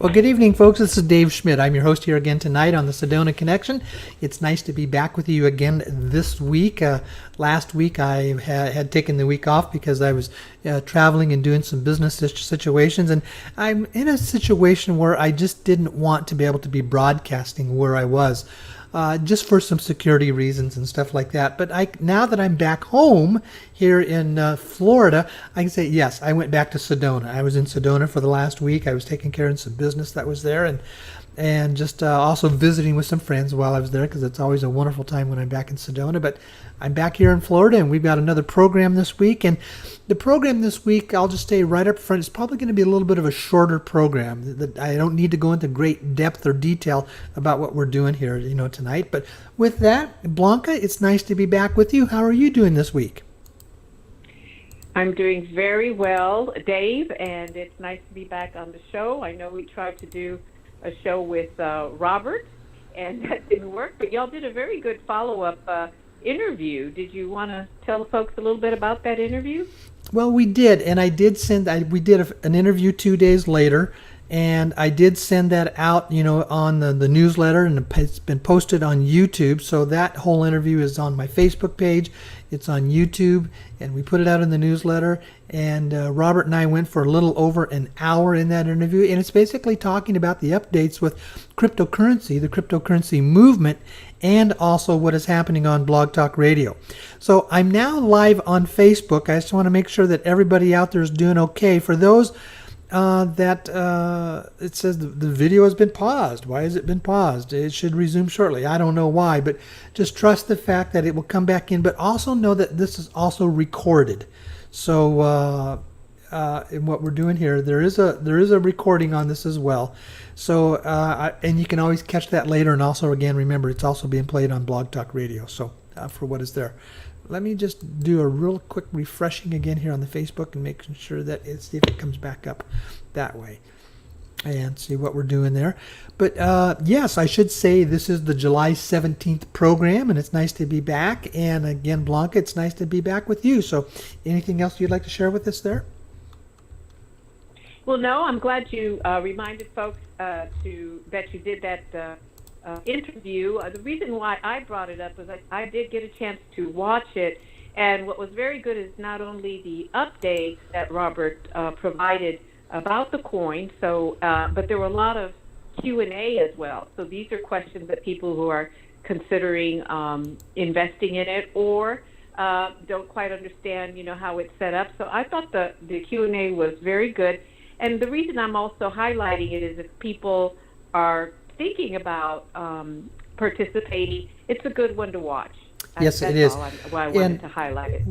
Well, good evening, folks. This is Dave Schmidt. I'm your host here again tonight on the Sedona Connection. It's nice to be back with you again this week. Last week I had taken the week off because I was traveling and doing some business situations, and I'm in a situation where I just didn't want to be able to be broadcasting where I was. Just for some security reasons and stuff like that. But now that I'm back home here in Florida, I can say, yes, I went back to Sedona. I was in Sedona for the last week. I was taking care of some business that was there, and just also visiting with some friends while I was there, because it's always a wonderful time when I'm back in Sedona. But I'm back here in Florida, and we've got another program this week. And the program this week, I'll just stay right up front, it's probably going to be a little bit of a shorter program. I don't need to go into great depth or detail about what we're doing here, tonight. But with that, Blanca, it's nice to be back with you. How are you doing this week? I'm doing very well, Dave, and it's nice to be back on the show. I know we tried to do a show with Robert, and that didn't work, but y'all did a very good follow-up interview. Did you want to tell folks a little bit about that interview? Well, we did, and we did an interview 2 days later, and I did send that out, on the newsletter, and it's been posted on YouTube. So that whole interview is on my Facebook page. It's on YouTube, and we put it out in the newsletter. And Robert and I went for a little over an hour in that interview, and it's basically talking about the updates with cryptocurrency, the cryptocurrency movement, and also what is happening on Blog Talk Radio. So I'm now live on Facebook. I just want to make sure that everybody out there is doing okay. For those it says the video has been paused. Why has it been paused? It should resume shortly. I don't know why, but just trust the fact that it will come back in. But also know that this is also recorded. So in what we're doing here, there is a recording on this as well. So and you can always catch that later. And also, again, remember, it's also being played on Blog Talk Radio. So for what is there. Let me just do a real quick refreshing again here on the Facebook and making sure that see if it comes back up that way and see what we're doing there. But yes, I should say this is the July 17th program, and it's nice to be back. And again, Blanca, it's nice to be back with you. So anything else you'd like to share with us there? Well, no, I'm glad you reminded folks that you did that interview. The reason why I brought it up was I did get a chance to watch it, and what was very good is not only the updates that Robert provided about the coin, but there were a lot of Q&A as well. So these are questions that people who are considering investing in it or don't quite understand, how it's set up. So I thought the Q&A was very good, and the reason I'm also highlighting it is if people are thinking about participating, it's a good one to watch. Yes, it is. Why I wanted to highlight it.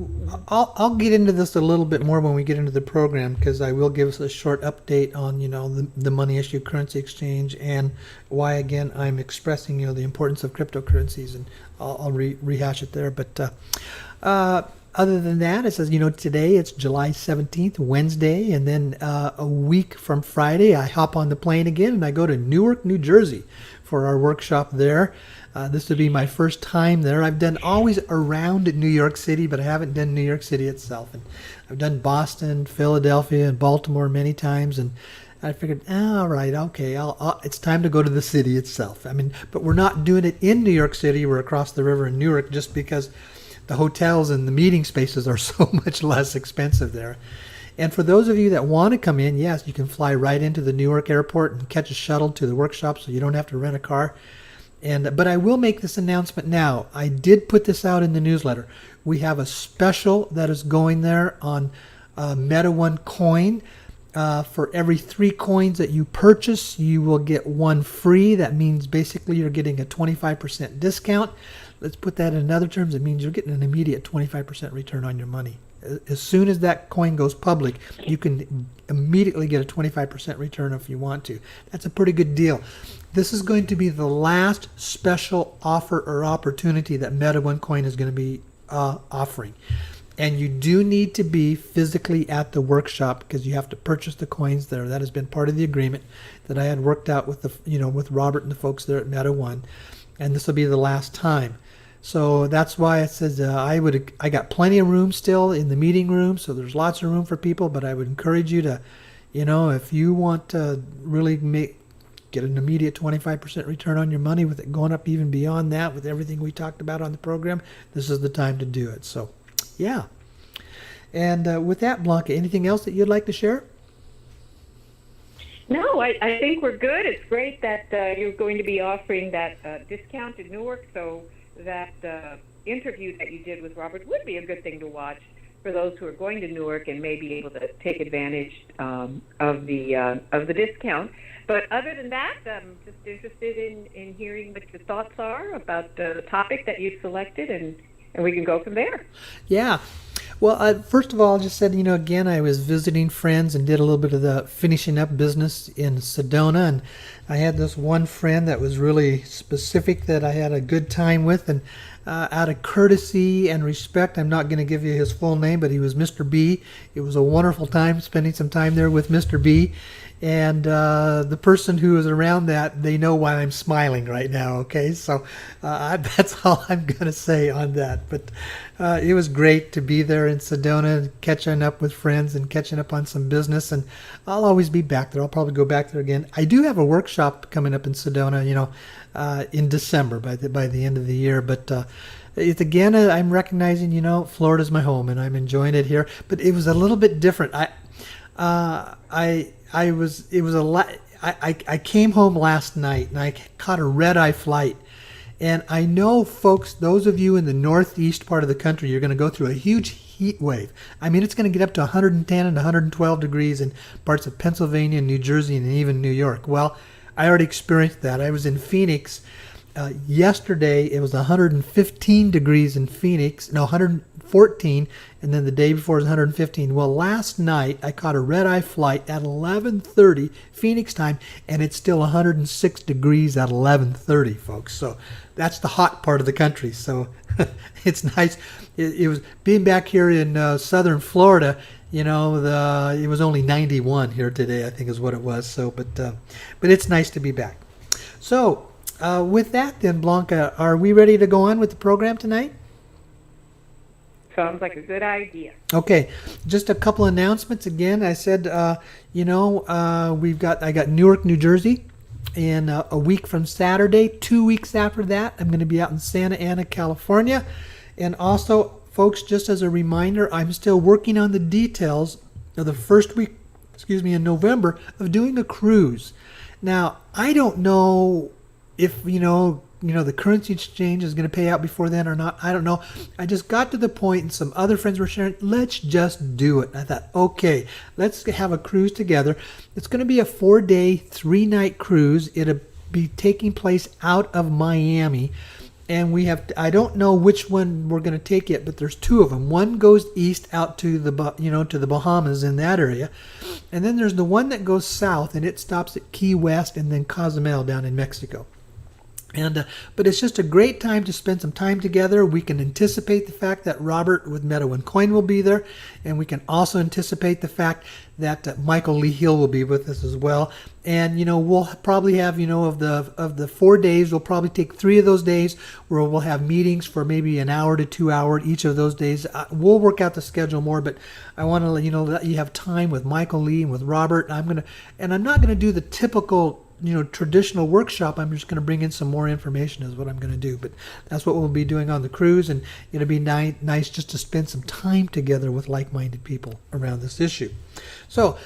I'll get into this a little bit more when we get into the program, because I will give us a short update on the money issue currency exchange and why, again, I'm expressing the importance of cryptocurrencies, and I'll rehash it there. But other than that, it says, today it's July 17th, Wednesday, and then a week from Friday, I hop on the plane again and I go to Newark, New Jersey for our workshop there. This would be my first time there. I've done always around New York City, but I haven't done New York City itself. And I've done Boston, Philadelphia, and Baltimore many times, and I figured, all right, okay, it's time to go to the city itself. But we're not doing it in New York City. We're across the river in Newark, just because the hotels and the meeting spaces are so much less expensive there. And for those of you that want to come in, yes, you can fly right into the Newark airport and catch a shuttle to the workshop, so you don't have to rent a car. But I will make this announcement now. I did put this out in the newsletter. We have a special that is going there on Meta One coin. For every 3 coins that you purchase, you will get 1 free. That means basically you're getting a 25% discount. Let's put that in other terms. It means you're getting an immediate 25% return on your money. As soon as that coin goes public, you can immediately get a 25% return if you want to. That's a pretty good deal. This is going to be the last special offer or opportunity that Meta One Coin is going to be offering. And you do need to be physically at the workshop because you have to purchase the coins there. That has been part of the agreement that I had worked out with with Robert and the folks there at Meta One. And this will be the last time. So that's why it says I got plenty of room still in the meeting room, so there's lots of room for people, but I would encourage you to, if you want to really get an immediate 25% return on your money with it going up even beyond that with everything we talked about on the program, this is the time to do it. So, yeah. And with that, Blanca, anything else that you'd like to share? No, I think we're good. It's great that you're going to be offering that discount in Newark, so that interview that you did with Robert would be a good thing to watch for those who are going to Newark and may be able to take advantage of the discount. But other than that, I'm just interested in hearing what your thoughts are about the topic that you've selected, and we can go from there. Yeah. Well, first of all, I just said, again, I was visiting friends and did a little bit of the finishing up business in Sedona. And I had this one friend that was really specific that I had a good time with. And out of courtesy and respect, I'm not going to give you his full name, but he was Mr. B. It was a wonderful time spending some time there with Mr. B. And the person who is around that, they know why I'm smiling right now, okay? So that's all I'm going to say on that. But it was great to be there in Sedona, catching up with friends and catching up on some business. And I'll always be back there. I'll probably go back there again. I do have a workshop coming up in Sedona, in December by the end of the year. But it's again, I'm recognizing, Florida's my home and I'm enjoying it here. But it was a little bit different. I came home last night and I caught a red-eye flight. And I know, folks, those of you in the northeast part of the country, you're going to go through a huge heat wave. I mean, it's going to get up to 110 and 112 degrees in parts of Pennsylvania and New Jersey and even New York. Well, I already experienced that. I was in Phoenix yesterday. It was 115 degrees in Phoenix. No, 114, and then the day before it was 115. Well, last night I caught a red-eye flight at 11:30 Phoenix time, and it's still 106 degrees at 11:30, folks. So that's the hot part of the country. So it's nice. It was being back here in southern Florida. It was only 91 here today, I think is what it was. So, but it's nice to be back. So with that, then, Blanca, are we ready to go on with the program tonight? Sounds like a good idea. Okay, just a couple announcements. Again, I said, I got Newark, New Jersey, in a week from Saturday. 2 weeks after that, I'm going to be out in Santa Ana, California. And also, folks, just as a reminder, I'm still working on the details of the first week, in November, of doing a cruise. Now, I don't know if, the currency exchange is going to pay out before then or not. I don't know. I just got to the point, and some other friends were sharing, let's just do it. And I thought, okay, let's have a cruise together. It's going to be a 4-day, 3-night cruise. It'll be taking place out of Miami. And I don't know which one we're going to take yet, but there's 2 of them. One goes east out to the Bahamas in that area. And then there's the one that goes south, and it stops at Key West and then Cozumel down in Mexico. But it's just a great time to spend some time together. We can anticipate the fact that Robert with Meta One Coin will be there, and we can also anticipate the fact that Michael Lee Hill will be with us as well. And we'll probably have of the 4 days, we'll probably take 3 of those days where we'll have meetings for maybe an hour to 2 hours each of those days. We'll work out the schedule more, but I want to let you have time with Michael Lee and with Robert. I'm not going to do the typical traditional workshop. I'm just going to bring in some more information is what I'm going to do. But that's what we'll be doing on the cruise, and it'll be nice just to spend some time together with like-minded people around this issue. So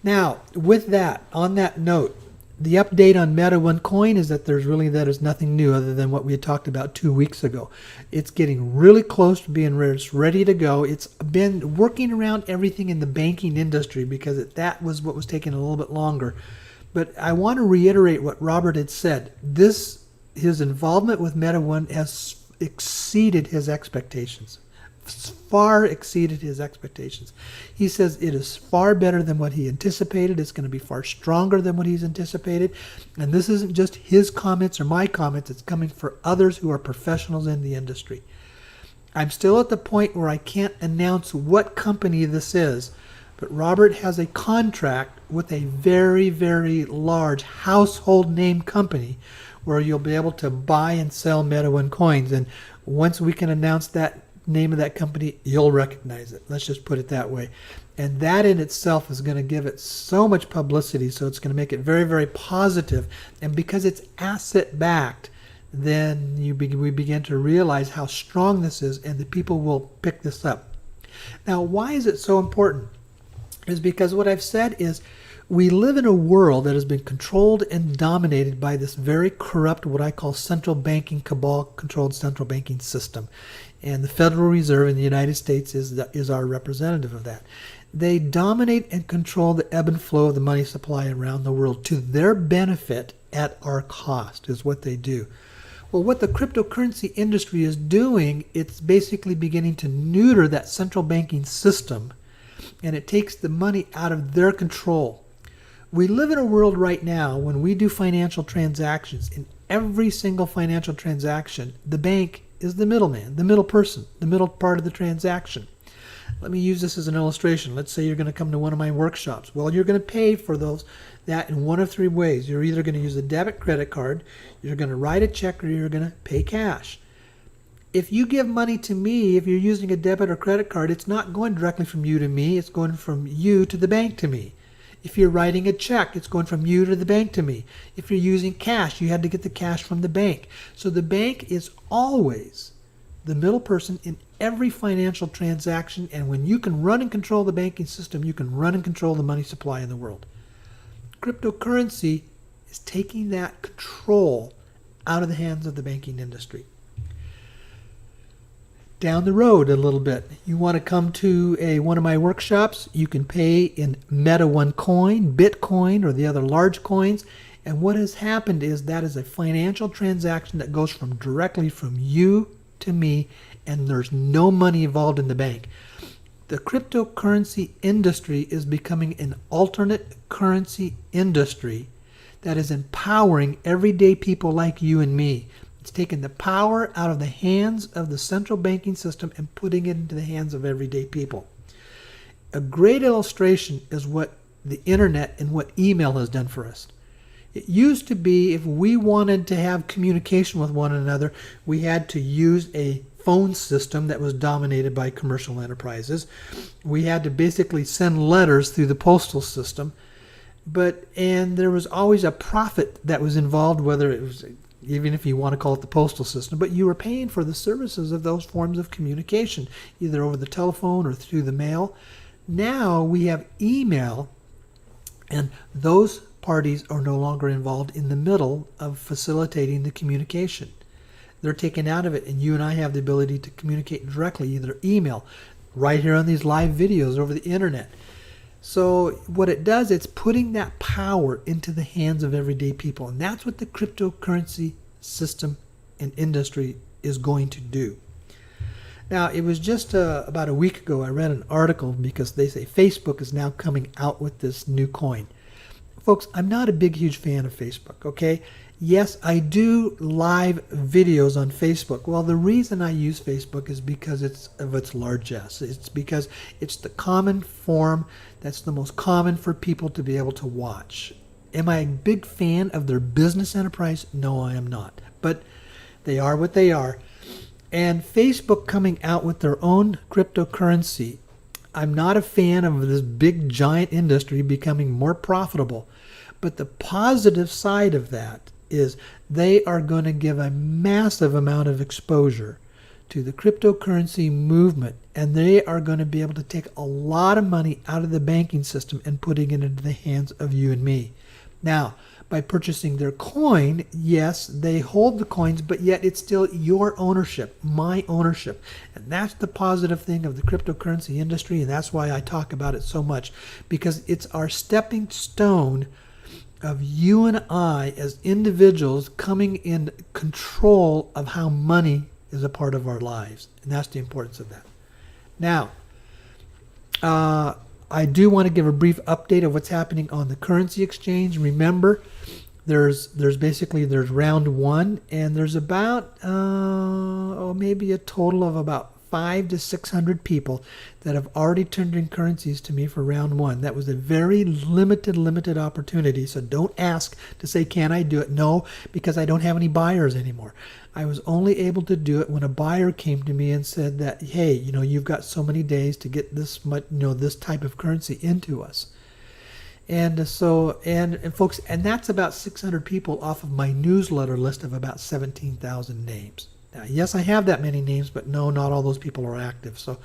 now, with that, on that note, the update on Meta One Coin is that there's nothing new other than what we had talked about 2 weeks ago. It's getting really close to being ready to go. It's been working around everything in the banking industry because that was what was taking a little bit longer. But I want to reiterate what Robert had said. His involvement with Meta One has exceeded his expectations. Far exceeded his expectations. He says it is far better than what he anticipated. It's going to be far stronger than what he's anticipated. And this isn't just his comments or my comments. It's coming from others who are professionals in the industry. I'm still at the point where I can't announce what company this is. But Robert has a contract with a very, very large household name company where you'll be able to buy and sell Meta One coins. And once we can announce that name of that company, you'll recognize it. Let's just put it that way. And that in itself is going to give it so much publicity, so it's going to make it very, very positive. And because it's asset-backed, then we begin to realize how strong this is, and the people will pick this up. Now, why is it so important? Is because what I've said is we live in a world that has been controlled and dominated by this very corrupt, what I call central banking cabal-controlled central banking system. And the Federal Reserve in the United States is our representative of that. They dominate and control the ebb and flow of the money supply around the world to their benefit at our cost, is what they do. Well, what the cryptocurrency industry is doing, it's basically beginning to neuter that central banking system, and it takes the money out of their control. We live in a world right now when we do financial transactions. In every single financial transaction, the bank is the middleman, the middle person, the middle part of the transaction. Let me use this as an illustration. Let's say you're going to come to one of my workshops. Well, you're going to pay for that in one of three ways. You're either going to use a debit credit card, you're going to write a check, or you're going to pay cash. If you give money to me, if you're using a debit or credit card, it's not going directly from you to me. It's going from you to the bank to me. If you're writing a check, it's going from you to the bank to me. If you're using cash, you had to get the cash from the bank. So the bank is always the middle person in every financial transaction, and when you can run and control the banking system, you can run and control the money supply in the world. Cryptocurrency is taking that control out of the hands of the banking industry. Down the road a little bit, you want to come to one of my workshops, you can pay in Meta One coin, Bitcoin, or the other large coins. And what has happened is that is a financial transaction that goes directly from you to me, and there's no money involved in the bank. The cryptocurrency industry is becoming an alternate currency industry that is empowering everyday people like you and me. It's taking the power out of the hands of the central banking system and putting it into the hands of everyday people. A great illustration is what the internet and what email has done for us. It used to be if we wanted to have communication with one another, we had to use a phone system that was dominated by commercial enterprises. We had to basically send letters through the postal system. And there was always a profit that was involved, whether it was, even if you want to call it the postal system, but you were paying for the services of those forms of communication, either over the telephone or through the mail. Now we have email, and those parties are no longer involved in the middle of facilitating the communication. They're taken out of it, and you and I have the ability to communicate directly, either email, right here on these live videos over the internet. So what it does, it's putting that power into the hands of everyday people. And that's what the cryptocurrency system and industry is going to do. Now, it was just about a week ago I read an article because they say Facebook is now coming out with this new coin. Folks, I'm not a big, huge fan of Facebook, okay? Yes, I do live videos on Facebook. Well, the reason I use Facebook is because of its largesse. It's because it's the common form that's the most common for people to be able to watch. Am I a big fan of their business enterprise? No, I am not. But they are what they are. And Facebook coming out with their own cryptocurrency, I'm not a fan of this big giant industry becoming more profitable. But the positive side of that is they are going to give a massive amount of exposure to the cryptocurrency movement, and they are going to be able to take a lot of money out of the banking system and putting it into the hands of you and me. Now, by purchasing their coin, yes, they hold the coins, but yet it's still your ownership, my ownership. And that's the positive thing of the cryptocurrency industry, and that's why I talk about it so much, because it's our stepping stone of you and I as individuals coming in control of how money is a part of our lives. And that's the importance of that. Now, I do want to give a brief update of what's happening on the currency exchange. Remember, there's round one, and there's about maybe a total of about 500 to 600 people that have already turned in currencies to me for round one. That was a very limited opportunity. So don't ask to say, can I do it? No, because I don't have any buyers anymore. I was only able to do it when a buyer came to me and said that, hey, you've got so many days to get this much, this type of currency into us. And so, and folks, and that's about 600 people off of my newsletter list of about 17,000 names. Now, yes, I have that many names, but no, not all those people are active. So,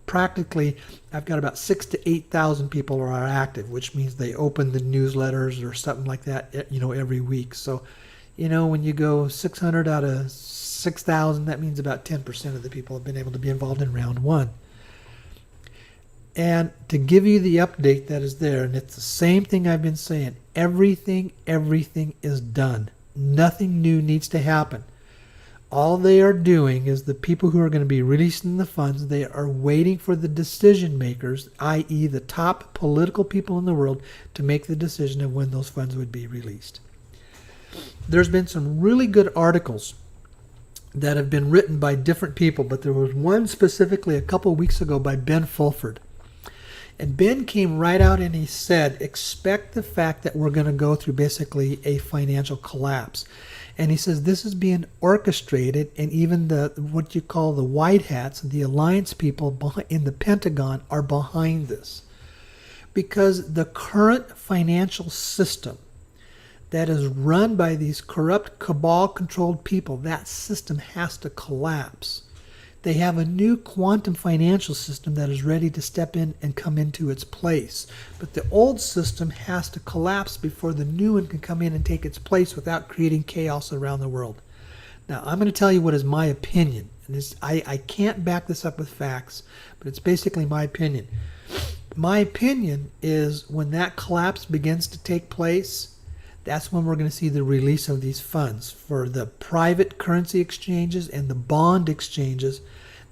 practically, I've got about 6,000 to 8,000 people who are active, which means they open the newsletters or something like that, every week. So, when you go 600 out of 6,000, that means about 10% of the people have been able to be involved in round one. And to give you the update that is there, and it's the same thing I've been saying, everything is done. Nothing new needs to happen. All they are doing is the people who are going to be releasing the funds, they are waiting for the decision makers, i.e. the top political people in the world, to make the decision of when those funds would be released. There's been some really good articles that have been written by different people, but there was one specifically a couple weeks ago by Ben Fulford. And Ben came right out and he said, expect the fact that we're going to go through basically a financial collapse. And he says this is being orchestrated, and even what you call the white hats, the alliance people in the Pentagon are behind this. Because the current financial system that is run by these corrupt, cabal-controlled people, that system has to collapse. They have a new quantum financial system that is ready to step in and come into its place. But the old system has to collapse before the new one can come in and take its place without creating chaos around the world. Now, I'm going to tell you what is my opinion. And I can't back this up with facts, but it's basically my opinion. My opinion is when that collapse begins to take place, that's when we're going to see the release of these funds for the private currency exchanges and the bond exchanges.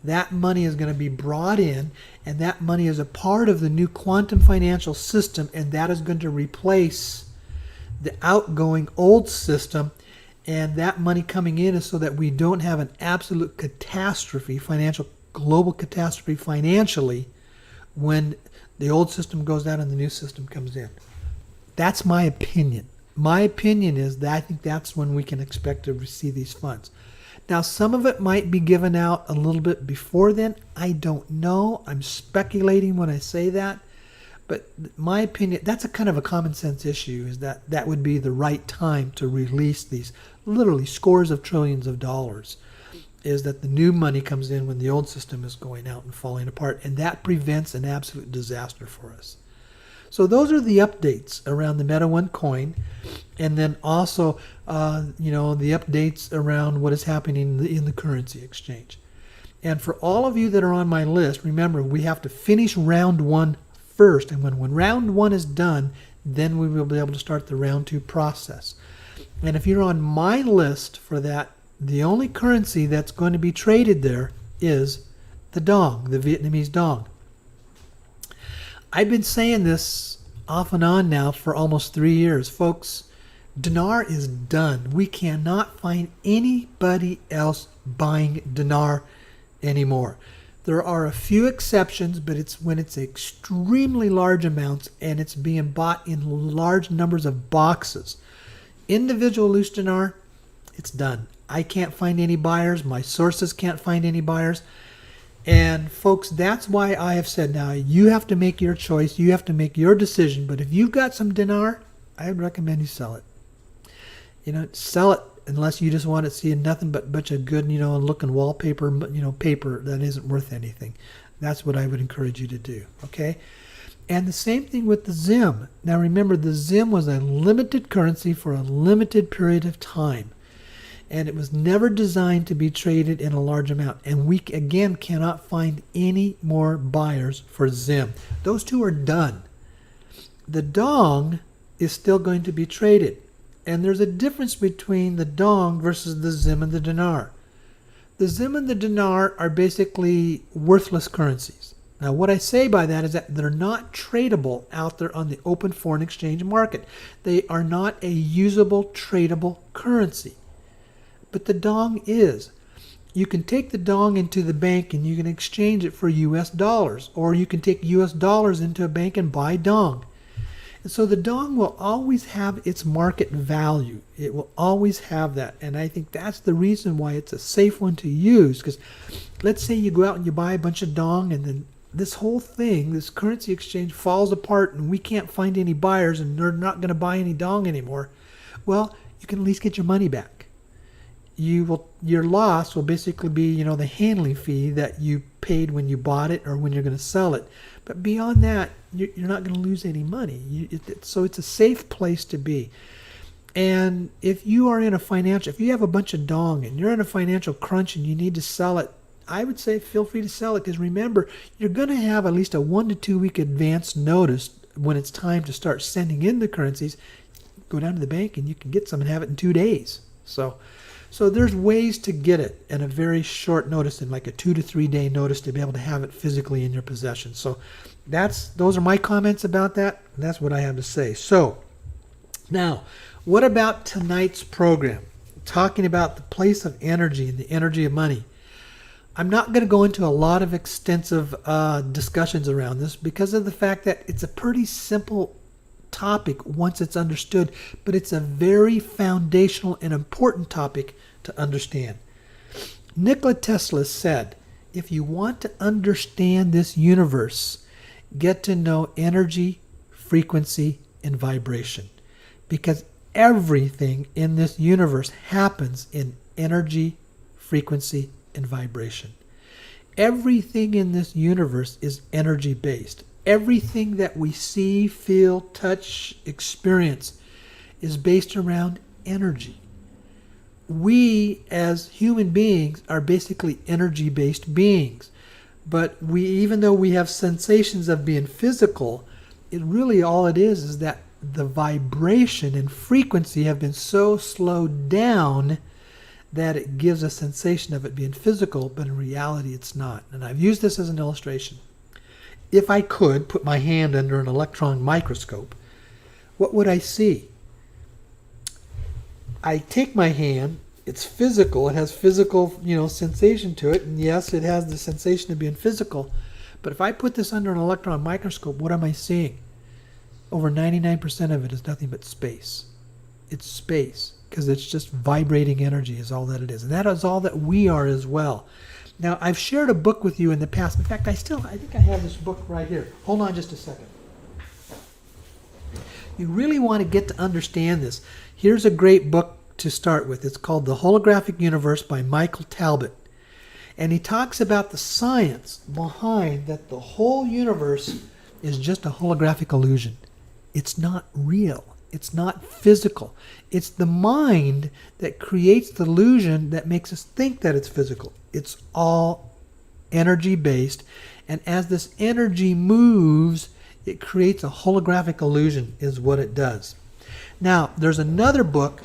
That money is going to be brought in, and that money is a part of the new quantum financial system, and that is going to replace the outgoing old system. And that money coming in is so that we don't have an absolute catastrophe, global catastrophe financially, when the old system goes out and the new system comes in. That's my opinion. My opinion is that I think that's when we can expect to receive these funds. Now, some of it might be given out a little bit before then. I don't know. I'm speculating when I say that. But my opinion, that's a kind of a common sense issue, is that would be the right time to release these literally scores of trillions of dollars, is that the new money comes in when the old system is going out and falling apart. And that prevents an absolute disaster for us. So those are the updates around the Meta One coin, and then also, the updates around what is happening in the currency exchange. And for all of you that are on my list, remember, we have to finish round one first, and when round one is done, then we will be able to start the round two process. And if you're on my list for that, the only currency that's going to be traded there is the dong, the Vietnamese dong. I've been saying this off and on now for almost 3 years. Folks, dinar is done. We cannot find anybody else buying dinar anymore. There are a few exceptions, but it's when it's extremely large amounts and it's being bought in large numbers of boxes. Individual loose dinar, it's done. I can't find any buyers. My sources can't find any buyers. And folks, that's why I have said now, you have to make your choice. You have to make your decision. But if you've got some dinar, I would recommend you sell it. Sell it unless you just want to see nothing but a bunch of good, looking wallpaper, paper that isn't worth anything. That's what I would encourage you to do, okay? And the same thing with the ZIM. Now remember, the ZIM was a limited currency for a limited period of time. And it was never designed to be traded in a large amount. And we, again, cannot find any more buyers for ZIM. Those two are done. The dong is still going to be traded. And there's a difference between the dong versus the ZIM and the dinar. The ZIM and the dinar are basically worthless currencies. Now, what I say by that is that they're not tradable out there on the open foreign exchange market. They are not a usable, tradable currency. But the dong is. You can take the dong into the bank and you can exchange it for US dollars, or you can take US dollars into a bank and buy dong. And so the dong will always have its market value. It will always have that. And I think that's the reason why it's a safe one to use. Because let's say you go out and you buy a bunch of dong, and then this whole thing, this currency exchange, falls apart and we can't find any buyers and they're not going to buy any dong anymore. Well, you can at least get your money back. Your loss will basically be, the handling fee that you paid when you bought it or when you're going to sell it. But beyond that, you're not going to lose any money. So it's a safe place to be. And if you have a bunch of dong and you're in a financial crunch and you need to sell it, I would say feel free to sell it, because remember, you're going to have at least a 1 to 2 week advance notice when it's time to start sending in the currencies. Go down to the bank and you can get some and have it in 2 days. So there's ways to get it in a very short notice, in like a 2 to 3 day notice, to be able to have it physically in your possession. So those are my comments about that. And that's what I have to say. So now, what about tonight's program? Talking about the place of energy and the energy of money. I'm not going to go into a lot of extensive discussions around this, because of the fact that it's a pretty simple topic once it's understood, but it's a very foundational and important topic to understand. Nikola Tesla said, if you want to understand this universe, get to know energy, frequency, and vibration, because everything in this universe happens in energy, frequency, and vibration. Everything in this universe is energy based. Everything that we see, feel, touch, experience is based around energy. We as human beings are basically energy based beings. But even though we have sensations of being physical, all it is that the vibration and frequency have been so slowed down that it gives a sensation of it being physical, but in reality it's not. And I've used this as an illustration. If I could put my hand under an electron microscope, what would I see? I take my hand, it's physical, it has physical, sensation to it, and yes, it has the sensation of being physical. But if I put this under an electron microscope, what am I seeing? Over 99% of it is nothing but space. It's space, because it's just vibrating energy is all that it is. And that is all that we are as well. Now, I've shared a book with you in the past. In fact, I think I have this book right here. Hold on just a second. You really want to get to understand this. Here's a great book to start with. It's called The Holographic Universe by Michael Talbot. And he talks about the science behind that the whole universe is just a holographic illusion. It's not real. It's not physical. It's the mind that creates the illusion that makes us think that it's physical. It's all energy based. And as this energy moves, it creates a holographic illusion is what it does. Now, there's another book,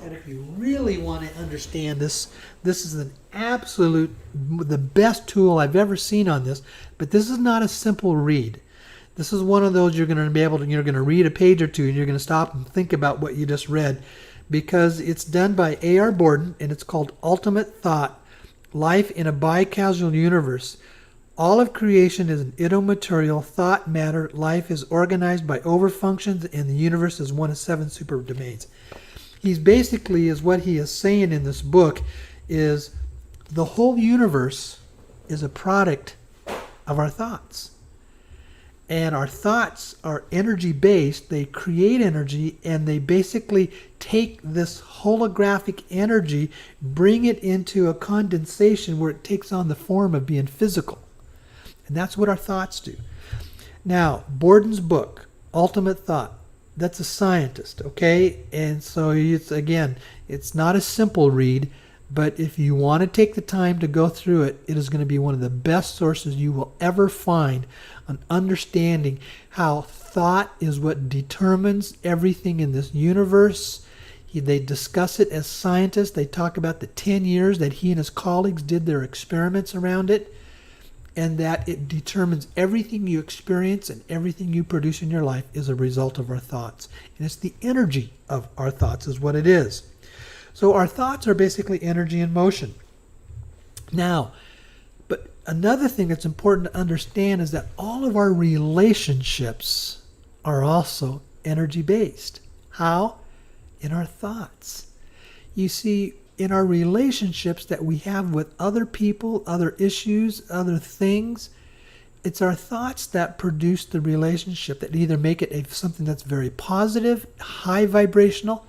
and if you really want to understand this, this is the best tool I've ever seen on this, but this is not a simple read. This is one of those you're going to read a page or two and you're going to stop and think about what you just read, because it's done by A.R. Borden and it's called Ultimate Thought, Life in a Bi-Causal Universe. All of creation is an ideomaterial thought matter. Life is organized by overfunctions and the universe is one of 7 superdomains. What he is saying in this book is the whole universe is a product of our thoughts. And our thoughts are energy-based. They create energy, and they basically take this holographic energy, bring it into a condensation where it takes on the form of being physical. And that's what our thoughts do. Now, Borden's book, Ultimate Thought, that's a scientist, okay? And so it's not a simple read, but if you want to take the time to go through it, it is going to be one of the best sources you will ever find on understanding how thought is what determines everything in this universe. They discuss it as scientists. They talk about the 10 years that he and his colleagues did their experiments around it, and that it determines everything you experience and everything you produce in your life is a result of our thoughts. And it's the energy of our thoughts is what it is. So our thoughts are basically energy in motion. Now, but another thing that's important to understand is that all of our relationships are also energy based. How? In our thoughts. You see, in our relationships that we have with other people, other issues, other things, it's our thoughts that produce the relationship, that either make it something that's very positive, high vibrational,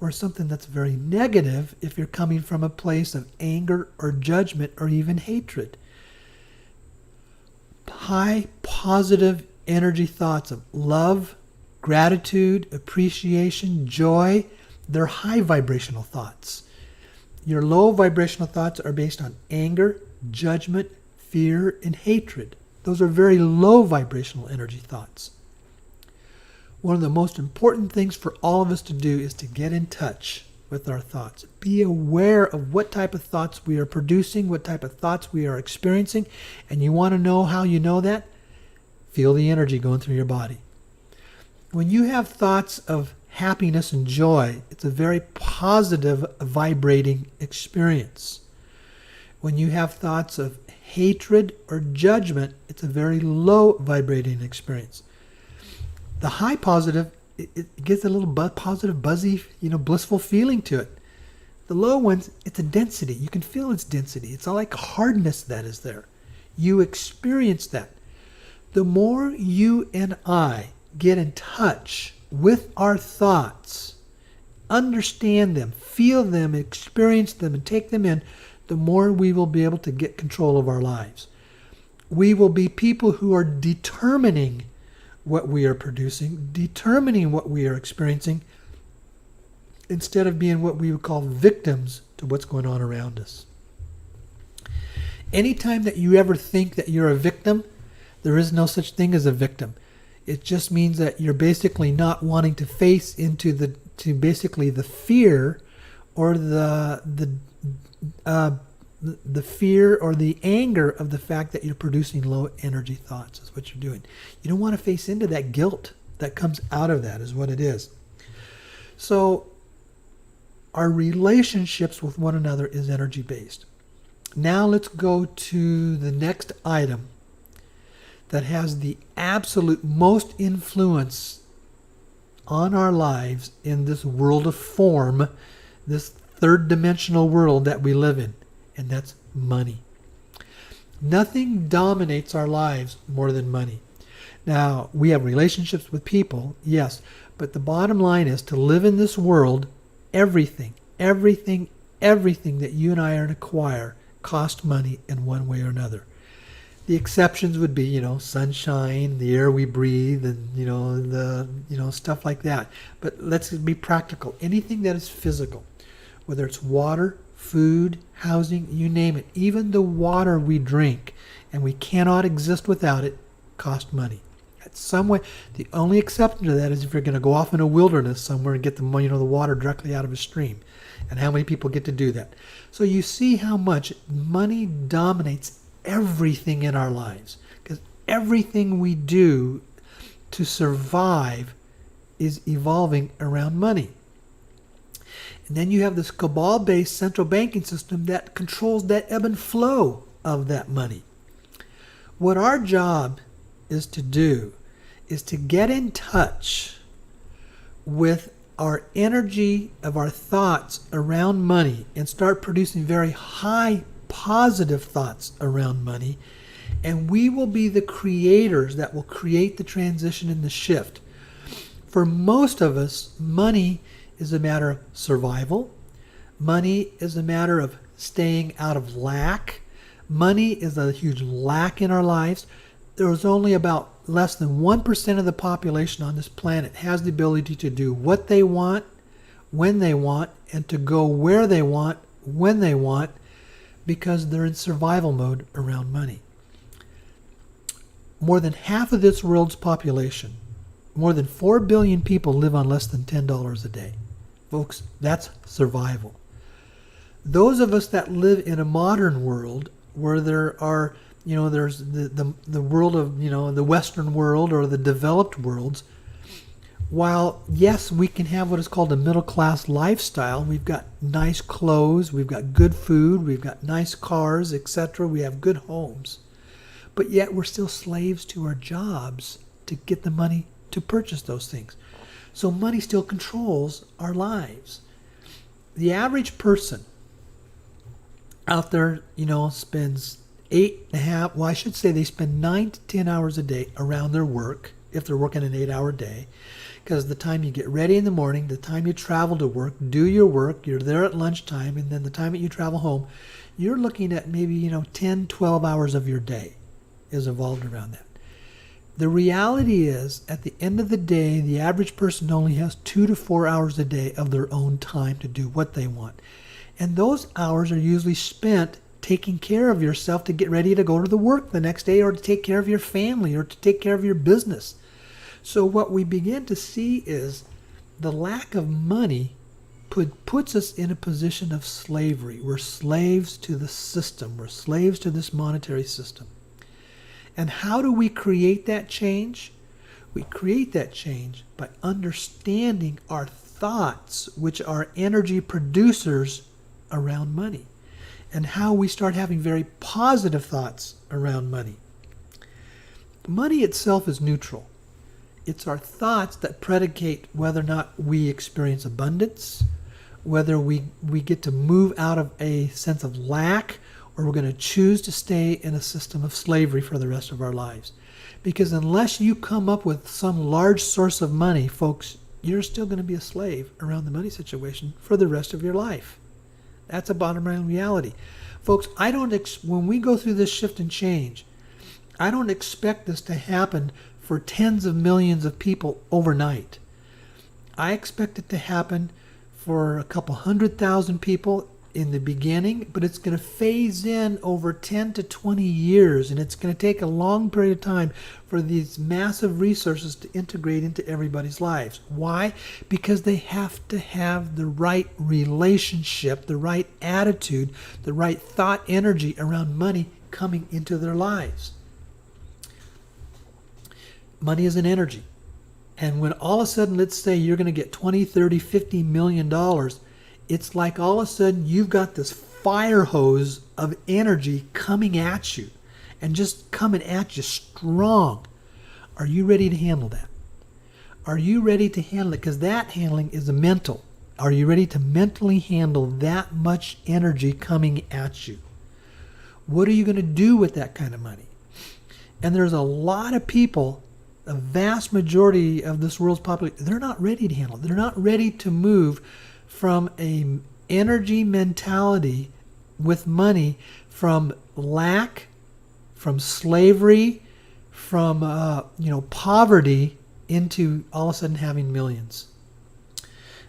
or something that's very negative if you're coming from a place of anger or judgment or even hatred. High positive energy thoughts of love, gratitude, appreciation, joy, they're high vibrational thoughts. Your low vibrational thoughts are based on anger, judgment, fear, and hatred. Those are very low vibrational energy thoughts. One of the most important things for all of us to do is to get in touch with our thoughts. Be aware of what type of thoughts we are producing, what type of thoughts we are experiencing, and you want to know how you know that? Feel the energy going through your body. When you have thoughts of happiness and joy, it's a very positive vibrating experience. When you have thoughts of hatred or judgment, it's a very low vibrating experience. The high positive, it gets a little positive, buzzy, blissful feeling to it. The low ones, it's a density. You can feel its density. It's all like a hardness that is there. You experience that. The more you and I get in touch with our thoughts, understand them, feel them, experience them, and take them in, the more we will be able to get control of our lives. We will be people who are determining what we are producing, determining what we are experiencing, instead of being what we would call victims to what's going on around us. Anytime that you ever think that you're a victim, there is no such thing as a victim. It just means that you're basically not wanting to face into the fear or the fear or the anger of the fact that you're producing low energy thoughts is what you're doing. You don't want to face into that guilt that comes out of that is what it is. So our relationships with one another is energy based. Now let's go to the next item that has the absolute most influence on our lives in this world of form, this third dimensional world that we live in, and that's money. Nothing dominates our lives more than money. Now, we have relationships with people, yes, but the bottom line is to live in this world, everything that you and I are to acquire cost money in one way or another. The exceptions would be, sunshine, the air we breathe, and, stuff like that. But let's be practical. Anything that is physical, whether it's water, food, housing, you name it, even the water we drink, and we cannot exist without it, cost money. At some way, the only exception to that is if you're going to go off in a wilderness somewhere and get the water directly out of a stream. And how many people get to do that? So you see how much money dominates everything in our lives, because everything we do to survive is evolving around money. And then you have this cabal-based central banking system that controls that ebb and flow of that money. What our job is to do is to get in touch with our energy of our thoughts around money and start producing very high positive thoughts around money, and we will be the creators that will create the transition and the shift. For most of us, money is a matter of survival. Money is a matter of staying out of lack. Money is a huge lack in our lives. There is only about less than 1% of the population on this planet has the ability to do what they want, when they want, and to go where they want, when they want, because they're in survival mode around money. More than half of this world's population, more than 4 billion people, live on less than $10 a day. Folks, that's survival. Those of us that live in a modern world where there are, there's the world of, the Western world or the developed worlds, while, yes, we can have what is called a middle class lifestyle, we've got nice clothes, we've got good food, we've got nice cars, etc., we have good homes, but yet we're still slaves to our jobs to get the money to purchase those things. So money still controls our lives. The average person out there, spends 8.5, well, I should say they spend 9 to 10 hours a day around their work, if they're working an 8-hour day, because the time you get ready in the morning, the time you travel to work, do your work, you're there at lunchtime, and then the time that you travel home, you're looking at maybe, 10, 12 hours of your day is involved around that. The reality is, at the end of the day, the average person only has 2 to 4 hours a day of their own time to do what they want. And those hours are usually spent taking care of yourself to get ready to go to the work the next day, or to take care of your family, or to take care of your business. So what we begin to see is the lack of money puts us in a position of slavery. We're slaves to the system. We're slaves to this monetary system. And how do we create that change? We create that change by understanding our thoughts, which are energy producers around money, and how we start having very positive thoughts around money. Money itself is neutral. It's our thoughts that predicate whether or not we experience abundance, whether we get to move out of a sense of lack, or we're going to choose to stay in a system of slavery for the rest of our lives. Because unless you come up with some large source of money, folks, you're still going to be a slave around the money situation for the rest of your life. That's a bottom line reality. Folks, when we go through this shift and change, I don't expect this to happen for tens of millions of people overnight. I expect it to happen for a couple 100,000 people in the beginning, but it's going to phase in over 10 to 20 years, and it's going to take a long period of time for these massive resources to integrate into everybody's lives. Why? Because they have to have the right relationship, the right attitude, the right thought energy around money coming into their lives. Money is an energy. And when all of a sudden, let's say you're going to get 20, 30, 50 million dollars, it's like all of a sudden you've got this fire hose of energy coming at you, and just coming at you strong. Are you ready to handle that? Are you ready to handle it? Because that handling is a mental. Are you ready to mentally handle that much energy coming at you? What are you going to do with that kind of money? And there's a lot of people, a vast majority of this world's population, they're not ready to handle it. They're not ready to move from a energy mentality with money, from lack, from slavery, from poverty, into all of a sudden having millions.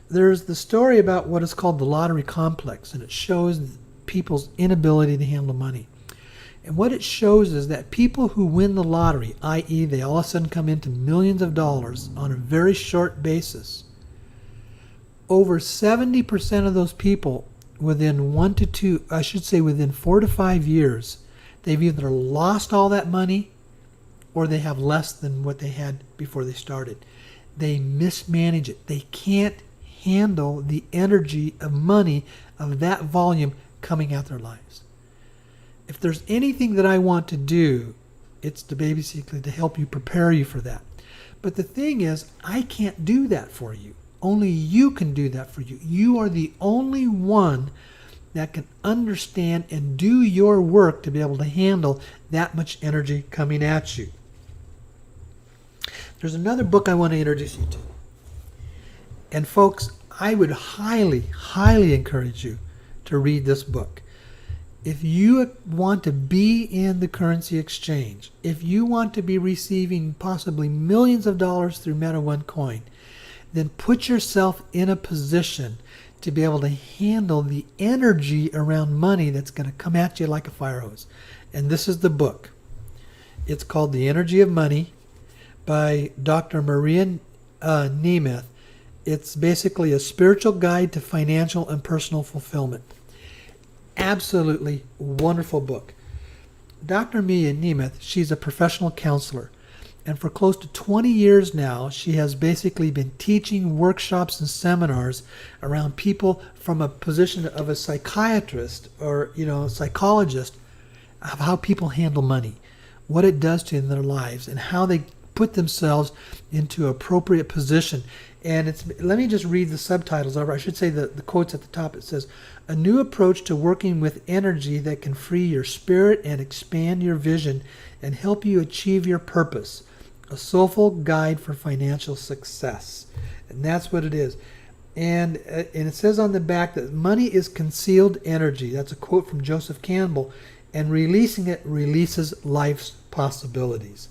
There's the story about what is called the lottery complex, and it shows people's inability to handle money. And what it shows is that people who win the lottery, i.e. they all of a sudden come into millions of dollars on a very short basis, over 70% of those people within within 4 to 5 years, they've either lost all that money or they have less than what they had before they started. They mismanage it. They can't handle the energy of money of that volume coming at their lives. If there's anything that I want to do, it's to basically to help you, prepare you for that. But the thing is, I can't do that for you. Only you can do that for you. You are the only one that can understand and do your work to be able to handle that much energy coming at you. There's another book I want to introduce you to. And folks, I would highly, highly encourage you to read this book. If you want to be in the currency exchange, if you want to be receiving possibly millions of dollars through Meta One Coin, then put yourself in a position to be able to handle the energy around money that's going to come at you like a fire hose. And this is the book. It's called The Energy of Money by Dr. Maria Nemeth. It's basically a spiritual guide to financial and personal fulfillment. Absolutely wonderful book. Dr. Maria Nemeth, she's a professional counselor. And for close to 20 years now, she has basically been teaching workshops and seminars around people from a position of a psychiatrist or, psychologist, of how people handle money, what it does to in their lives, and how they put themselves into appropriate position. And let me just read the subtitles over. I should say the quotes at the top. It says, "A new approach to working with energy that can free your spirit and expand your vision and help you achieve your purpose. A soulful guide for financial success." And that's what it is. And it says on the back that money is concealed energy. That's a quote from Joseph Campbell. And releasing it releases life's possibilities.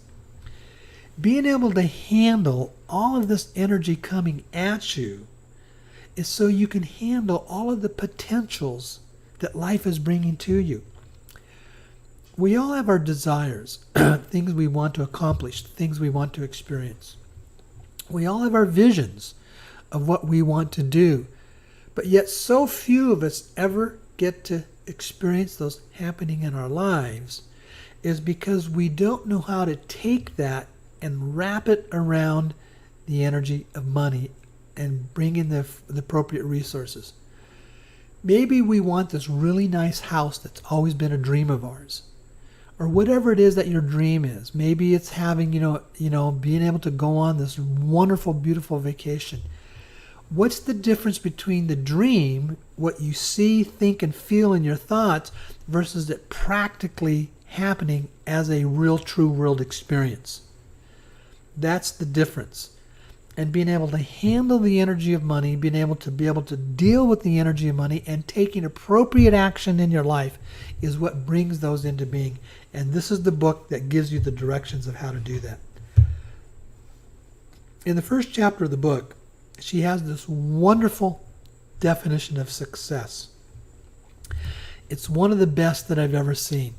Being able to handle all of this energy coming at you is so you can handle all of the potentials that life is bringing to you. We all have our desires, things we want to accomplish, things we want to experience. We all have our visions of what we want to do, but yet so few of us ever get to experience those happening in our lives is because we don't know how to take that and wrap it around the energy of money and bring in the appropriate resources. Maybe we want this really nice house that's always been a dream of ours, or whatever it is that your dream is. Maybe it's having, being able to go on this wonderful, beautiful vacation. What's the difference between the dream, what you see, think, and feel in your thoughts, versus it practically happening as a real, true world experience? That's the difference. And being able to handle the energy of money, being able to deal with the energy of money and taking appropriate action in your life is what brings those into being. And this is the book that gives you the directions of how to do that. In the first chapter of the book, she has this wonderful definition of success. It's one of the best that I've ever seen.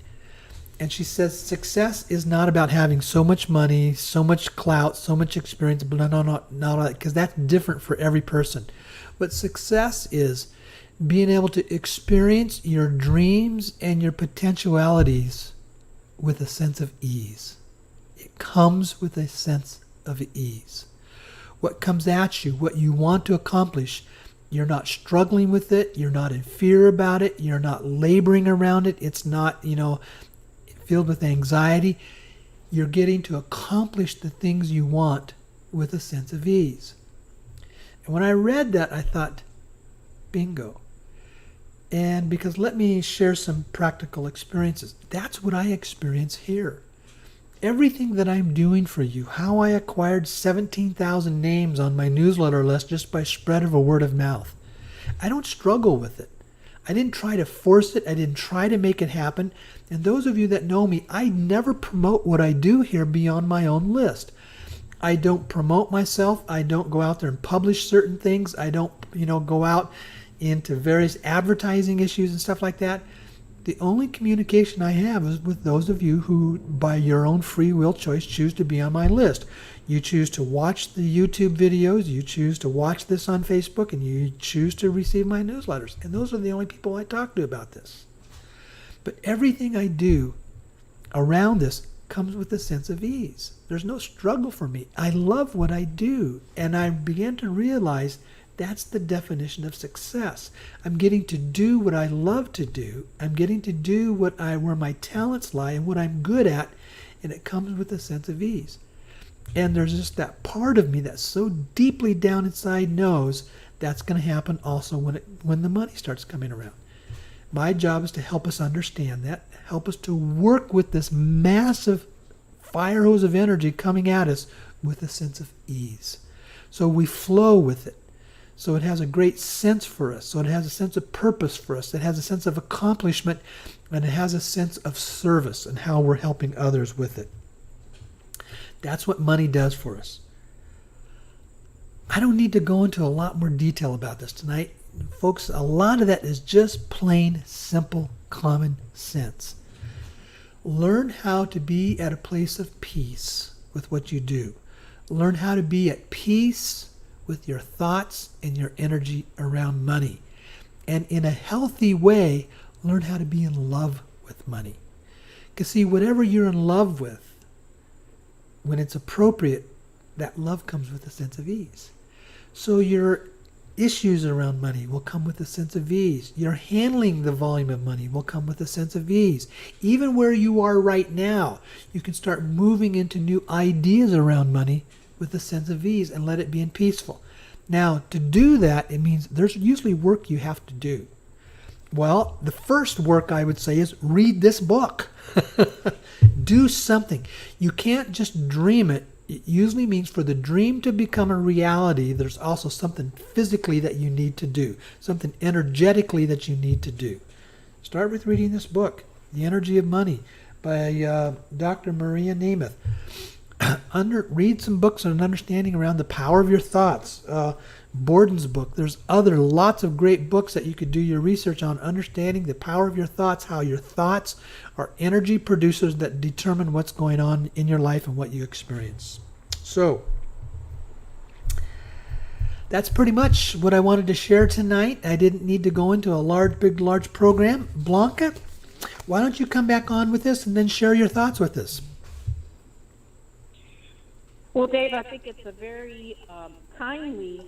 And she says success is not about having so much money, so much clout, so much experience, not all that, because that's different for every person. But success is being able to experience your dreams and your potentialities with a sense of ease. It comes with a sense of ease. What comes at you, what you want to accomplish, you're not struggling with it, you're not in fear about it, you're not laboring around it, it's not, filled with anxiety. You're getting to accomplish the things you want with a sense of ease. And when I read that, I thought, bingo. And because let me share some practical experiences. That's what I experience here. Everything that I'm doing for you, how I acquired 17,000 names on my newsletter list just by spread of a word of mouth. I don't struggle with it. I didn't try to force it. I didn't try to make it happen. And those of you that know me, I never promote what I do here beyond my own list. I don't promote myself. I don't go out there and publish certain things. I don't, go out into various advertising issues and stuff like that. The only communication I have is with those of you who, by your own free will choice, choose to be on my list. You choose to watch the YouTube videos, you choose to watch this on Facebook, and you choose to receive my newsletters. And those are the only people I talk to about this. But everything I do around this comes with a sense of ease. There's no struggle for me. I love what I do. And I began to realize that's the definition of success. I'm getting to do what I love to do. I'm getting to do where my talents lie and what I'm good at. And it comes with a sense of ease. And there's just that part of me that's so deeply down inside knows that's going to happen also when the money starts coming around. My job is to help us understand that, help us to work with this massive fire hose of energy coming at us with a sense of ease. So we flow with it. So it has a great sense for us. So it has a sense of purpose for us. It has a sense of accomplishment, and it has a sense of service and how we're helping others with it. That's what money does for us. I don't need to go into a lot more detail about this tonight. Folks, a lot of that is just plain, simple, common sense. Learn how to be at a place of peace with what you do. Learn how to be at peace with your thoughts and your energy around money. And in a healthy way, learn how to be in love with money. Because see, whatever you're in love with when it's appropriate, that love comes with a sense of ease. So your issues around money will come with a sense of ease. Your handling the volume of money will come with a sense of ease. Even where you are right now, you can start moving into new ideas around money with a sense of ease and let it be in peaceful. Now, to do that, it means there's usually work you have to do. Well, the first work I would say is read this book. Do something. You can't just dream it. It usually means for the dream to become a reality, there's also something physically that you need to do, something energetically that you need to do. Start with reading this book, The Energy of Money, by Dr. Maria Nemeth. Read some books on understanding around the power of your thoughts. Borden's book. There's lots of great books that you could do your research on, understanding the power of your thoughts, how your thoughts are energy producers that determine what's going on in your life and what you experience. So, that's pretty much what I wanted to share tonight. I didn't need to go into a large program. Blanca, why don't you come back on with this and then share your thoughts with us? Well, Dave, I think it's a very timely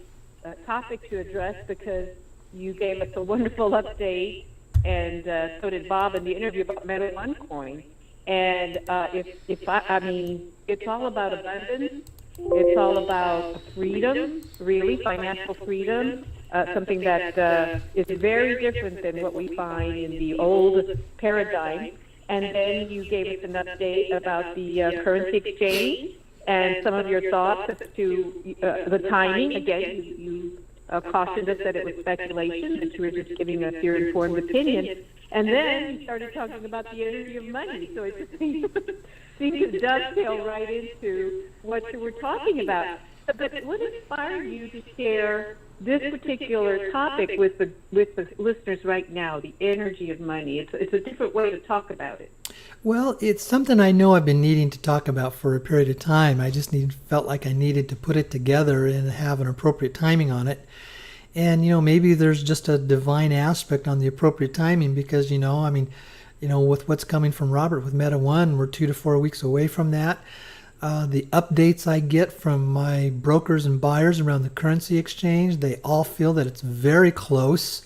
topic to address because you gave us a wonderful update, and so did Bob in the interview about Meta OneCoin. And I mean, it's all about abundance. It's all about freedom, really, financial freedom, something that is very different than what we find in the old paradigm. And then you gave us an update about the currency exchange and some of your thoughts as to the timing. Again, you cautioned us that it was speculation, that you were just giving us your informed opinion. And then you started talking about the energy of money. So it just seems to dovetail right into what you were talking about. But what inspired you to share this particular topic with the listeners right now, the energy of money? It's a different way to talk about it. Well, it's something I know I've been needing to talk about for a period of time. I just felt like I needed to put it together and have an appropriate timing on it. And, maybe there's just a divine aspect on the appropriate timing because, with what's coming from Robert with Meta One, we're 2 to 4 weeks away from that. The updates I get from my brokers and buyers around the currency exchange, they all feel that it's very close,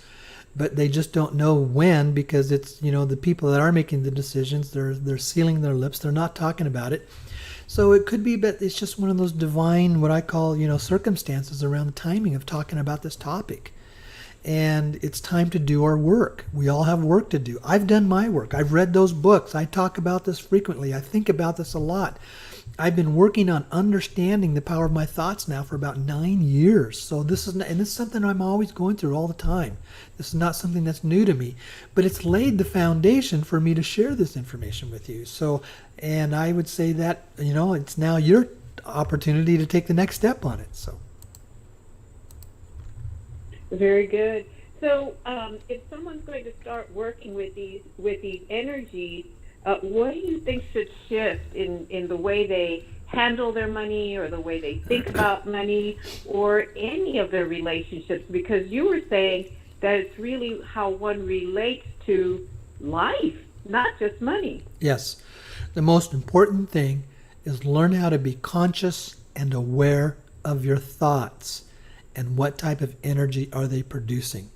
but they just don't know when because it's, the people that are making the decisions, they're sealing their lips, they're not talking about it. So it could be, but it's just one of those divine, what I call, circumstances around the timing of talking about this topic. And it's time to do our work. We all have work to do. I've done my work. I've read those books. I talk about this frequently. I think about this a lot. I've been working on understanding the power of my thoughts now for about 9 years. So this is something I'm always going through all the time. This is not something that's new to me, but it's laid the foundation for me to share this information with you. So, and I would say that, it's now your opportunity to take the next step on it. So. Very good. So, if someone's going to start working with these energies, what do you think should shift in the way they handle their money or the way they think about money or any of their relationships? Because you were saying that it's really how one relates to life, not just money. Yes. The most important thing is learn how to be conscious and aware of your thoughts and what type of energy are they producing.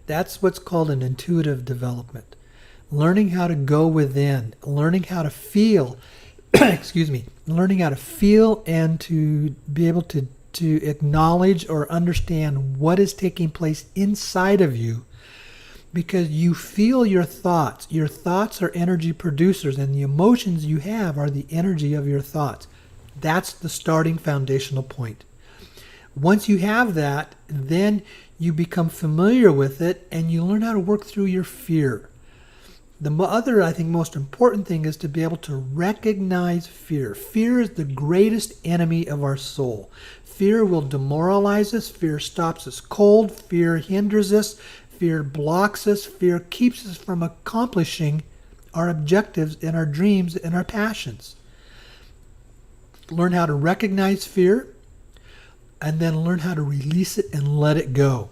That's what's called an intuitive development. Learning how to go within, learning how to feel, learning how to feel and to be able to acknowledge or understand what is taking place inside of you, because you feel your thoughts. Your thoughts are energy producers, and the emotions you have are the energy of your thoughts. That's the starting foundational point. Once you have that, then you become familiar with it and you learn how to work through your fear. The other, I think, most important thing is to be able to recognize fear. Fear is the greatest enemy of our soul. Fear will demoralize us. Fear stops us cold. Fear hinders us. Fear blocks us. Fear keeps us from accomplishing our objectives and our dreams and our passions. Learn how to recognize fear and then learn how to release it and let it go.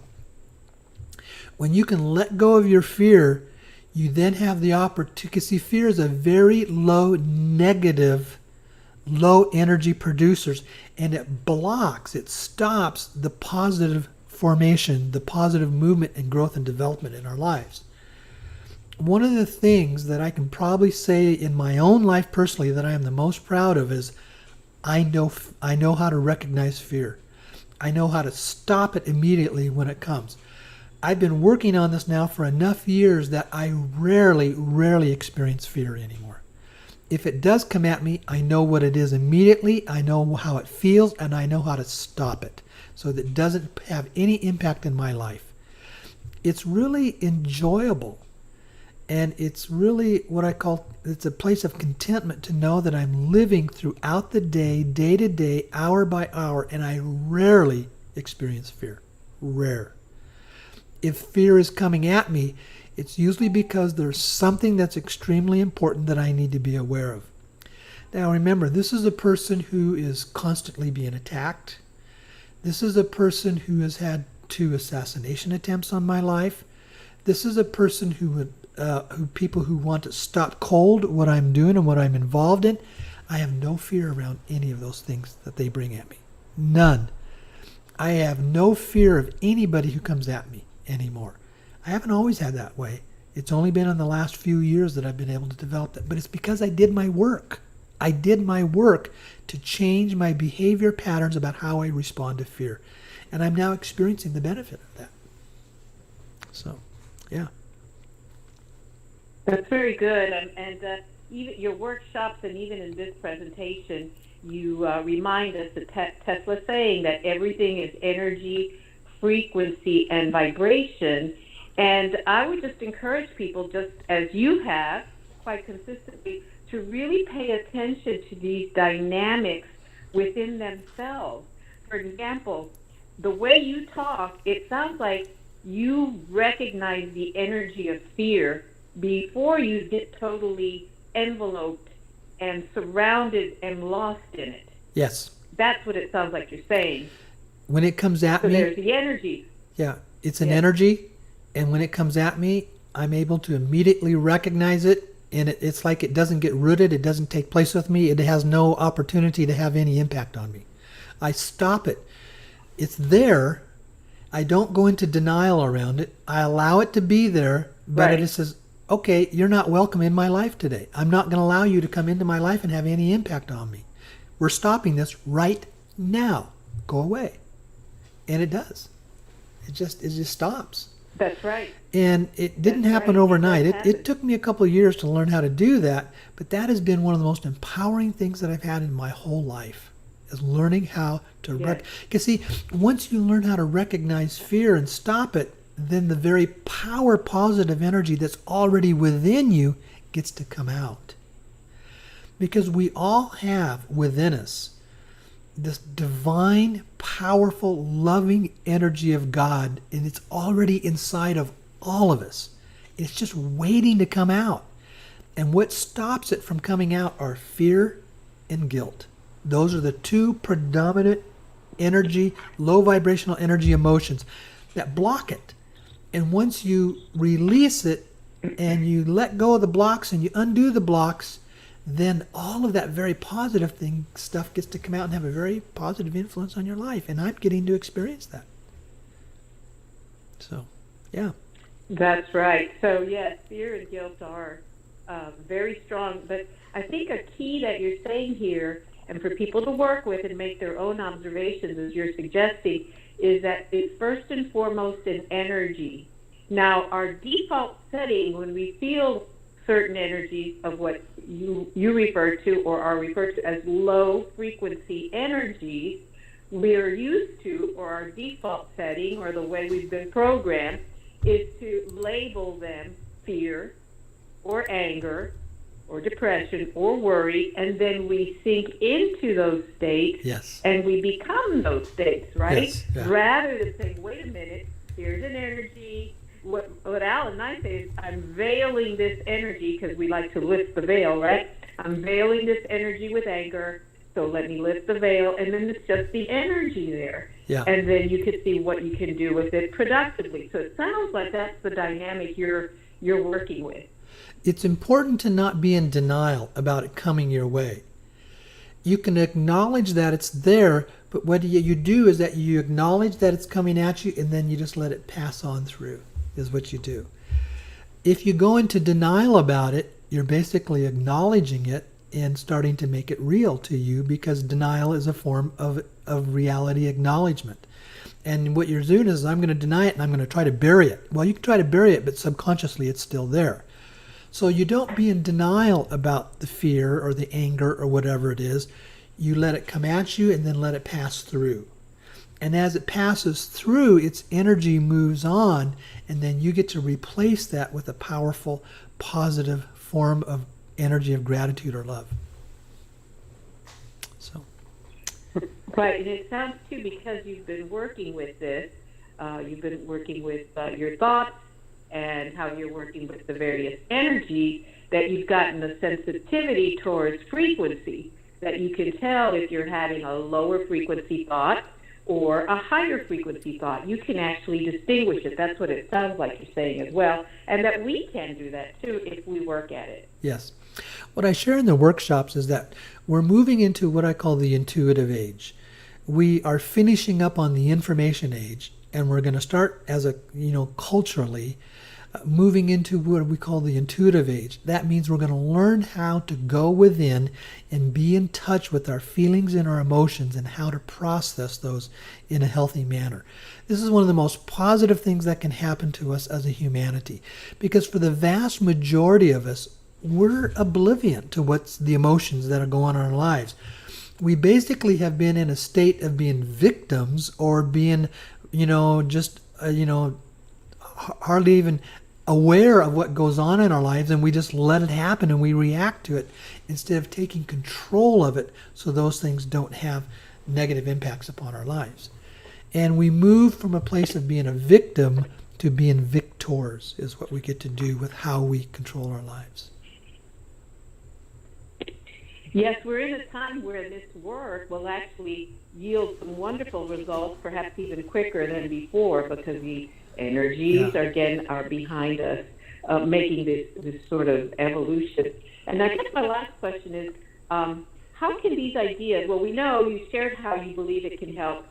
When you can let go of your fear, you then have the opportunity, because see, fear is a very low negative low energy producers, and it stops the positive formation, the positive movement and growth and development in our lives. One of the things that I can probably say in my own life personally that I am the most proud of is I know how to recognize fear. I know how to stop it immediately when it comes. I've been working on this now for enough years that I rarely experience fear anymore. If it does come at me, I know what it is immediately, I know how it feels, and I know how to stop it so that it doesn't have any impact in my life. It's really enjoyable, and it's really what I call, it's a place of contentment to know that I'm living throughout the day to day, hour by hour, and I rarely experience fear. Rare. If fear is coming at me, it's usually because there's something that's extremely important that I need to be aware of. Now remember, this is a person who is constantly being attacked. This is a person who has had 2 assassination attempts on my life. This is a person who people who want to stop cold what I'm doing and what I'm involved in. I have no fear around any of those things that they bring at me. None. I have no fear of anybody who comes at me anymore. I haven't always had that way. It's only been in the last few years that I've been able to develop that. But it's because I did my work. I did my work to change my behavior patterns about how I respond to fear. And I'm now experiencing the benefit of that. So, yeah. That's very good. And even your workshops and even in this presentation, you remind us that Tesla's saying that everything is energy, frequency, and vibration. And I would just encourage people, just as you have quite consistently, to really pay attention to these dynamics within themselves. For example, the way you talk, it sounds like you recognize the energy of fear before you get totally enveloped and surrounded and lost in it. Yes. That's what it sounds like you're saying. When it comes at So me, there's the energy. yeah, it's an Yes. energy, and when it comes at me, I'm able to immediately recognize it, and it's like it doesn't get rooted, it doesn't take place with me, it has no opportunity to have any impact on me. I stop it. It's there. I don't go into denial around it. I allow it to be there, but Right. it says, okay, you're not welcome in my life today. I'm not going to allow you to come into my life and have any impact on me. We're stopping this right now. Go away. And it does. It just stops. That's right. And it didn't That's happen right. overnight. It does It happen. took me a couple of years to learn how to do that, but that has been one of the most empowering things that I've had in my whole life, is learning how to Yes. because see, once you learn how to recognize fear and stop it, then the very power positive energy that's already within you gets to come out. Because we all have within us this divine, powerful, loving energy of God, and it's already inside of all of us. It's just waiting to come out. And what stops it from coming out are fear and guilt. Those are the 2 predominant energy, low vibrational energy emotions that block it. And once you release it and you let go of the blocks and you undo the blocks, then all of that very positive stuff gets to come out and have a very positive influence on your life. And I'm getting to experience that. So, yeah. That's right. So, yes, fear and guilt are very strong. But I think a key that you're saying here, and for people to work with and make their own observations, as you're suggesting, is that it's first and foremost an energy. Now, our default setting, when we feel certain energies of what you refer to or are referred to as low frequency energies, we're used to, or our default setting, or the way we've been programmed, is to label them fear or anger or depression or worry, and then we sink into those states. Yes. And we become those states, right? Yes, yeah. Rather than saying, wait a minute, here's an energy. What Al and I say is, I'm veiling this energy, because we like to lift the veil, right? I'm veiling this energy with anger, so let me lift the veil, and then it's just the energy there. Yeah. And then you can see what you can do with it productively. So it sounds like that's the dynamic you're working with. It's important to not be in denial about it coming your way. You can acknowledge that it's there, but what you do is that you acknowledge that it's coming at you, and then you just let it pass on through, is what you do. If you go into denial about it, you're basically acknowledging it and starting to make it real to you, because denial is a form of reality acknowledgement. And what you're doing is, I'm going to deny it and I'm going to try to bury it. Well, you can try to bury it, but subconsciously it's still there. So you don't be in denial about the fear or the anger or whatever it is. You let it come at you and then let it pass through. And as it passes through, its energy moves on, and then you get to replace that with a powerful, positive form of energy of gratitude or love. So. Right, and it sounds too, because you've been working with this, you've been working with your thoughts and how you're working with the various energies, that you've gotten a sensitivity towards frequency, that you can tell if you're having a lower frequency thought or a higher frequency thought. You can actually distinguish it. That's what it sounds like you're saying as well, and that we can do that too if we work at it. Yes. What I share in the workshops is that we're moving into what I call the intuitive age. We are finishing up on the information age, and we're going to start as a, culturally, moving into what we call the intuitive age. That means we're going to learn how to go within and be in touch with our feelings and our emotions, and how to process those in a healthy manner. This is one of the most positive things that can happen to us as a humanity, because for the vast majority of us, we're oblivion to what's the emotions that are going on in our lives. We basically have been in a state of being victims, or being, hardly even aware of what goes on in our lives, and we just let it happen and we react to it instead of taking control of it, so those things don't have negative impacts upon our lives. And we move from a place of being a victim to being victors, is what we get to do with how we control our lives. Yes, we're in a time where this work will actually yield some wonderful results, perhaps even quicker than before, because the energies are behind us, making this sort of evolution. And I guess my last question is, how can these ideas, well, we know you shared how you believe it can help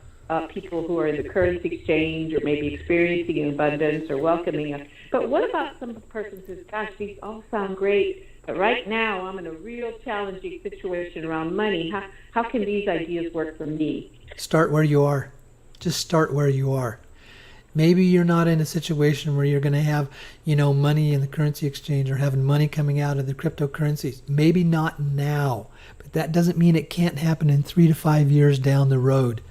people who are in the currency exchange, or maybe experiencing abundance or welcoming us, but what about some person who says, gosh, these all sound great, but right now I'm in a real challenging situation around money. How can these ideas work for me? Start where you are. Just start where you are. Maybe you're not in a situation where you're going to have, money in the currency exchange, or having money coming out of the cryptocurrencies. Maybe not now, but that doesn't mean it can't happen in 3 to 5 years down the road.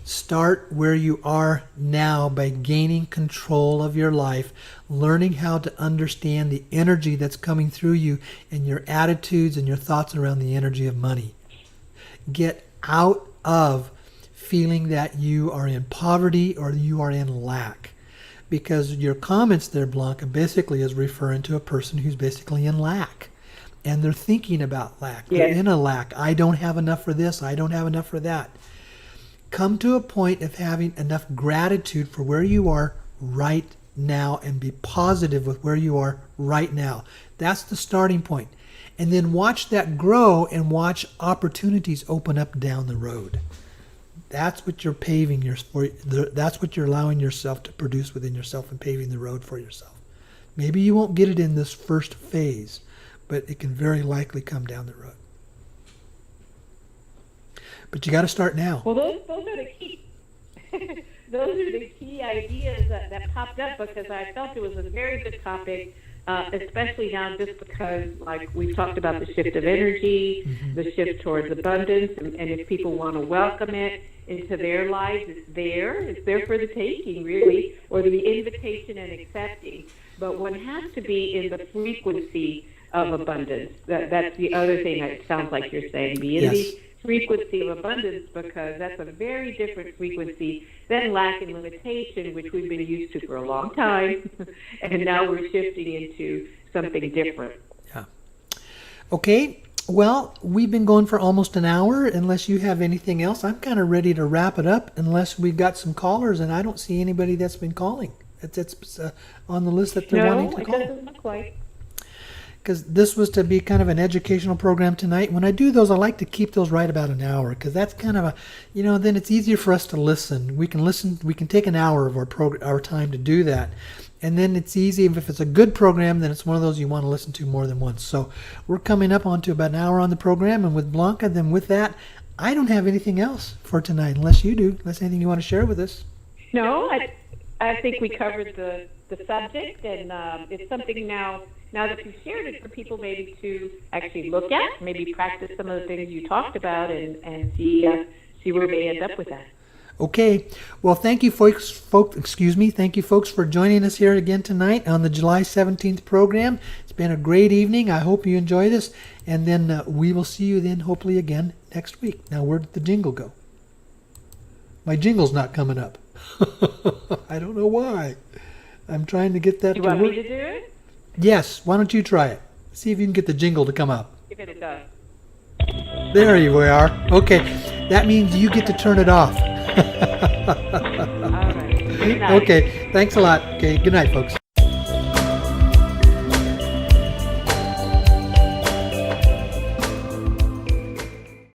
Start where you are now by gaining control of your life, learning how to understand the energy that's coming through you, and your attitudes and your thoughts around the energy of money. Get out of feeling that you are in poverty or you are in lack, because your comments there, Blanca, basically is referring to a person who's basically in lack, and they're thinking about lack. Yes. They're in a lack. I don't have enough for this. I don't have enough for that. Come to a point of having enough gratitude for where you are right now, and be positive with where you are right now. That's the starting point. And then watch that grow, and watch opportunities open up down the road. That's what you're that's what you're allowing yourself to produce within yourself, and paving the road for yourself. Maybe you won't get it in this first phase, but it can very likely come down the road. But you got to start now. Well, those are the key. Those are the key ideas that popped up, because I felt it was a very good topic, especially now, just because, like, we talked about the shift of energy, the shift towards abundance, and if people want to welcome it into their lives, it's there for the taking, really, or the invitation and accepting. But one has to be in the frequency of abundance. That's the other thing it sounds like you're saying. Be in the frequency of abundance, because that's a very different frequency than lack and limitation, which we've been used to for a long time, and now we're shifting into something different. Yeah. Okay. Well, we've been going for almost an hour. Unless you have anything else, I'm kind of ready to wrap it up, unless we've got some callers, and I don't see anybody that's been calling. That's on the list that they're wanting to call. No, it doesn't look like. because this was to be kind of an educational program tonight. When I do those, I like to keep those right about an hour, because that's kind of a, then it's easier for us to listen. We can take an hour of our time to do that. And then it's easy. If it's a good program, then it's one of those you want to listen to more than once. So we're coming up onto about an hour on the program. And with Blanca, then with that, I don't have anything else for tonight, unless you do. Unless anything you want to share with us. No, I think we covered the subject, and it's something now that you've shared it for people maybe to actually look at, maybe practice some of the things you talked about, and see where they end up with that. Okay. Well, thank you, folks. Thank you, folks, for joining us here again tonight on the July 17th program. It's been a great evening. I hope you enjoy this. And then we will see you then, hopefully, again next week. Now, where did the jingle go? My jingle's not coming up. I don't know why. I'm trying to get that Do you to want work. me to do it? Yes. Why don't you try it? See if you can get the jingle to come up. Give it a go. There you are. Okay. That means you get to turn it off. All right. Good night. Okay. Thanks a lot. Okay. Good night, folks.